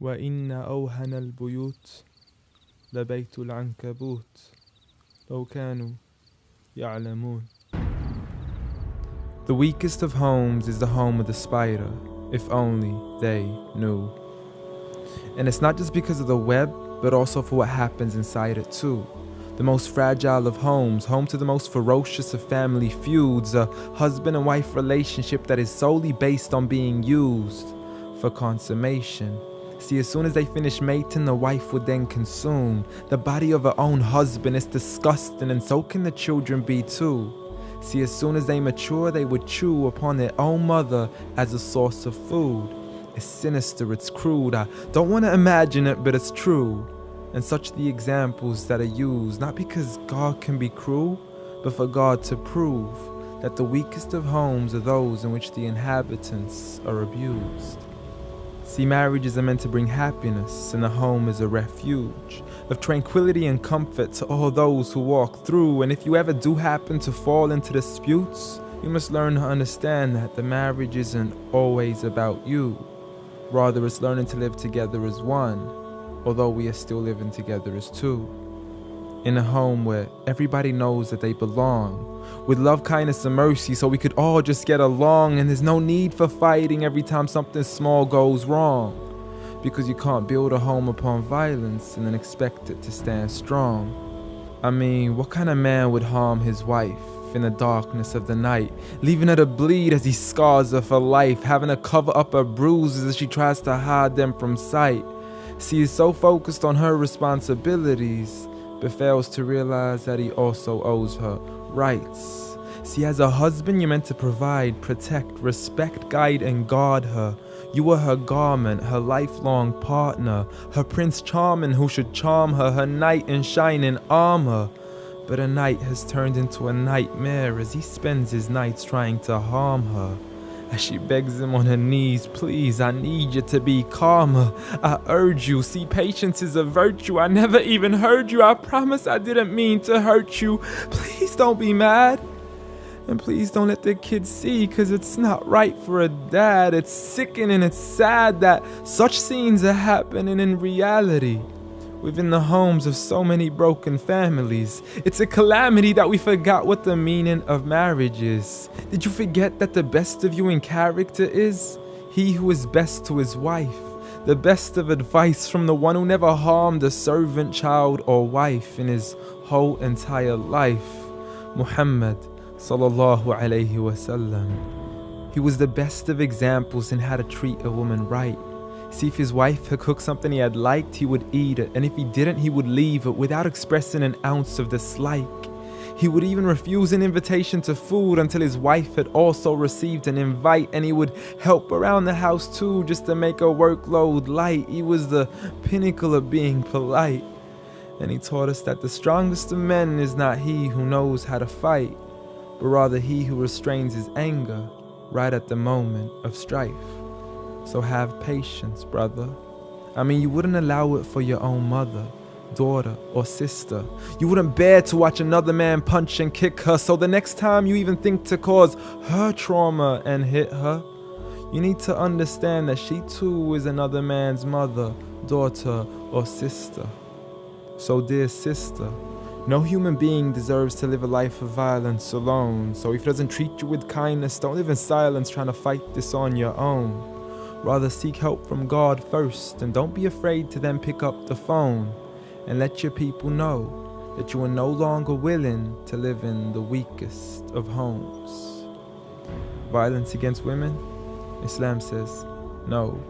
وإن أوهن البيوت لبيت العنكبوت لو كانوا يعلمون. The weakest of homes is the home of the spider, if only they knew. And it's not just because of the web, but also for what happens inside it too. The most fragile of homes, home to the most ferocious of family feuds, a husband and wife relationship that is solely based on being used for consummation. See, as soon as they finish mating, the wife would then consume the body of her own husband. It's disgusting, and so can the children be too. See, as soon as they mature, they would chew upon their own mother as a source of food. It's sinister, it's crude. I don't want to imagine it, but it's true. And such the examples that are used, not because God can be cruel, but for God to prove that the weakest of homes are those in which the inhabitants are abused. See, marriages are meant to bring happiness, and the home is a refuge of tranquility and comfort to all those who walk through. And if you ever do happen to fall into disputes, you must learn to understand that the marriage isn't always about you. Rather, it's learning to live together as one, although we are still living together as two. In a home where everybody knows that they belong, with love, kindness, and mercy, so we could all just get along, and there's no need for fighting every time something small goes wrong. Because you can't build a home upon violence and then expect it to stand strong. I mean, what kind of man would harm his wife in the darkness of the night, leaving her to bleed as he scars her for life, having to cover up her bruises as she tries to hide them from sight? See, he's so focused on her responsibilities, but fails to realize that he also owes her rights. See, as a husband, you're meant to provide, protect, respect, guide, and guard her. You are her garment, her lifelong partner, her Prince Charming who should charm her, her knight in shining armor. But a night has turned into a nightmare as he spends his nights trying to harm her. As she begs him on her knees, please, I need you to be calmer. I urge you, see, patience is a virtue. I never even heard you. I promise I didn't mean to hurt you. Please don't be mad. And please don't let the kids see, cause it's not right for a dad. It's sickening, it's sad that such scenes are happening in reality within the homes of so many broken families. It's a calamity that we forgot what the meaning of marriage is. Did you forget that the best of you in character is he who is best to his wife? The best of advice from the one who never harmed a servant, child, or wife in his whole entire life. Muhammad sallallahu alayhi wasallam. He was the best of examples in how to treat a woman right. See, if his wife had cooked something he had liked, he would eat it, and if he didn't, he would leave it without expressing an ounce of dislike. He would even refuse an invitation to food until his wife had also received an invite, and he would help around the house too, just to make her workload light. He was the pinnacle of being polite. And he taught us that the strongest of men is not he who knows how to fight, but rather he who restrains his anger right at the moment of strife. So have patience, brother. I mean, you wouldn't allow it for your own mother, daughter, or sister. You wouldn't bear to watch another man punch and kick her, so the next time you even think to cause her trauma and hit her, you need to understand that she too is another man's mother, daughter, or sister. So dear sister, no human being deserves to live a life of violence alone. So if he doesn't treat you with kindness, don't live in silence trying to fight this on your own. Rather seek help from God first, and don't be afraid to then pick up the phone and let your people know that you are no longer willing to live in the weakest of homes. Violence against women? Islam says no.